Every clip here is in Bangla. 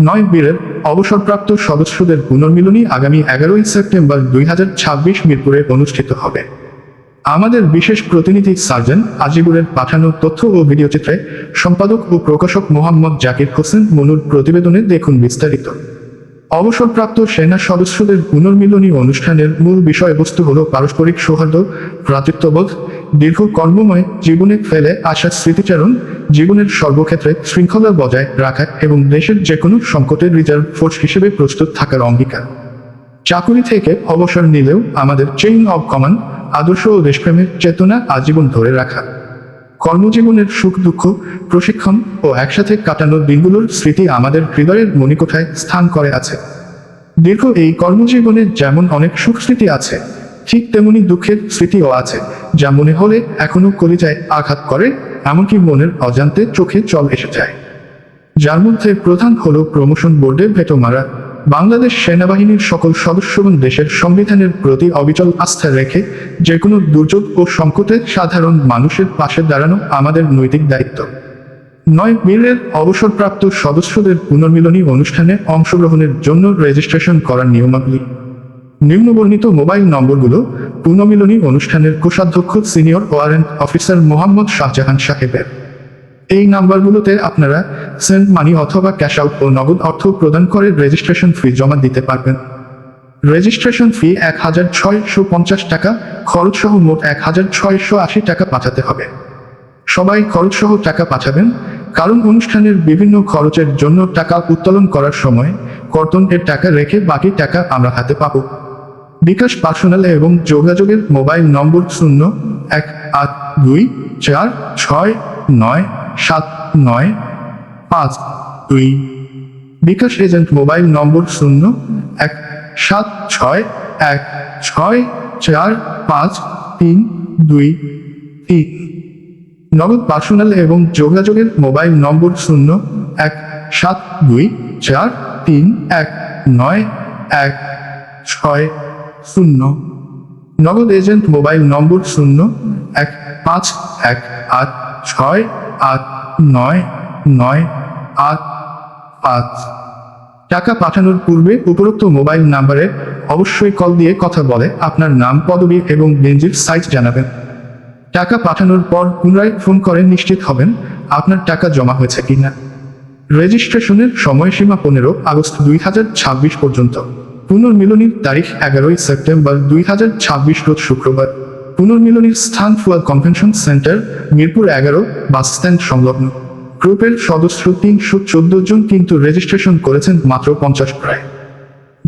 নয় বীরের অবসরপ্রাপ্ত সদস্যদের পুনর্মিলনী আগামী 11ই সেপ্টেম্বর 2026 মিরপুরে অনুষ্ঠিত হবে। আমাদের বিশেষ প্রতিনিধি সার্জন আজিবুরের পাঠানো তথ্য ও ভিডিওচিত্রে সম্পাদক ও প্রকাশক মোহাম্মদ জাকির হোসেন মনুর প্রতিবেদনে দেখুন বিস্তারিত। অবসরপ্রাপ্ত সেনা সদস্যদের পুনর্মিলনী অনুষ্ঠানের মূল বিষয়বস্তু হল পারস্পরিক সৌহার্দ্য, ভ্রাতৃত্ববোধ, দীর্ঘ কর্মময় জীবনে ফেলে আসা স্মৃতিচারণ, জীবনের সর্বক্ষেত্রে শৃঙ্খলা বজায় রাখা এবং দেশের যে কোনো সংকটের রিজার্ভ ফোর্স হিসেবে প্রস্তুত থাকার অঙ্গীকার। চাকুরি থেকে অবসর নিলেও আমাদের চেইন অব কমান্ড, আদর্শ ও দেশপ্রেমের চেতনা আজীবন ধরে রাখা। কর্মজীবনের সুখ দুঃখ, প্রশিক্ষণ ও একসাথে কাটানো দিনগুলোর স্মৃতি আমাদের হৃদয়ের মণিকোঠায় স্থান করে আছে। দীর্ঘ এই কর্মজীবনে যেমন অনেক সুখ স্মৃতি আছে, ঠিক তেমনি দুঃখের স্মৃতিও আছে, যা মনে হলে এখনো কলিজায় আঘাত করে, এমনকি মনের অজান্তে চোখে জল এসে যায়। যার মধ্যে প্রধান হলো প্রমোশন বোর্ডে ভেটো মারা। বাংলাদেশ সেনাবাহিনীর সকল সদস্যগণ দেশের সংবিধানের প্রতি অবিচল আস্থা রেখে যে কোনো দুর্যোগ ও সংকটে সাধারণ মানুষের পাশে দাঁড়ানো আমাদের নৈতিক দায়িত্ব। নয় বীরের অবসরপ্রাপ্ত সদস্যদের পুনর্মিলনী অনুষ্ঠানে অংশগ্রহণের জন্য রেজিস্ট্রেশন করার নিয়মাবলী। নিম্নবর্ণিত মোবাইল নম্বরগুলো পুনর্মিলনী অনুষ্ঠানের কোষাধ্যক্ষ senior warrant officer Mohammad Shahjahan সাহেবের। এই নাম্বারগুলোতে আপনারা সেন্ড মানি অথবা ক্যাশ আউট ও নগদ অর্থ প্রদান করে রেজিস্ট্রেশন ফি জমা দিতে পারবেন। রেজিস্ট্রেশন ফি 1650 টাকা, খরচসহ মোট 1680 টাকা পাঠাতে হবে। সবাই খরচসহ টাকা পাঠাবেন, কারণ অনুষ্ঠানের বিভিন্ন খরচের জন্য টাকা উত্তোলন করার সময় কর্তন এর টাকা রেখে বাকি টাকা আমরা হাতে পাব। বিকাশ পার্সোনাল এবং যোগাযোগের মোবাইল নম্বর 0182469795 বিকাশ এজেন্ট মোবাইল নম্বর 0176164532 নগদ পার্সোনাল এবং যোগাযোগের মোবাইল নম্বর 0172431916 নগদ এজেন্ট মোবাইল নম্বর 0151868998 টাকা পাঠানোর পূর্বে উপরোক্ত মোবাইল নাম্বারে অবশ্যই কল দিয়ে কথা বলে আপনার নাম, পদবি এবং গেঞ্জির সাইজ জানাবেন। টাকা পাঠানোর পর পুনরায় ফোন করে নিশ্চিত হবেন আপনার টাকা জমা হয়েছে কিনা। রেজিস্ট্রেশনের সময়সীমা 15 আগস্ট 2026 পর্যন্ত। পুনর্মিলনীর তারিখ 11ই সেপ্টেম্বর 2026 রোজ শুক্রবার। পুনর্মিলনীর স্থান ফুয়াল convention centre, Mirpur 11 bus stand সংলগ্ন। গ্রুপের সদস্য 314 জন, কিন্তু রেজিস্ট্রেশন করেছেন মাত্র 50 প্রায়।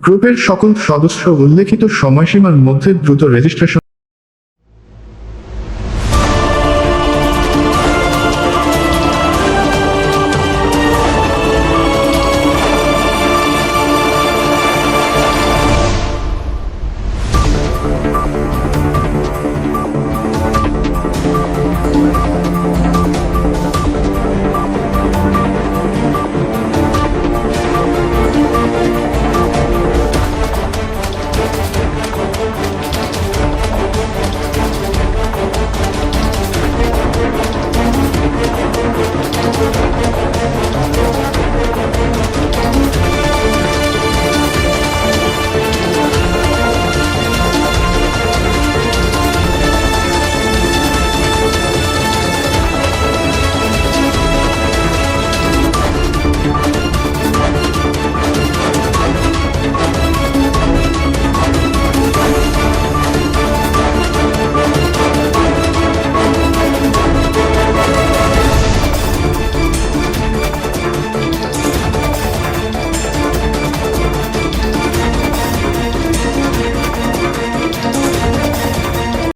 গ্রুপের সকল সদস্য উল্লেখিত সময়সীমার মধ্যে দ্রুত রেজিস্ট্রেশন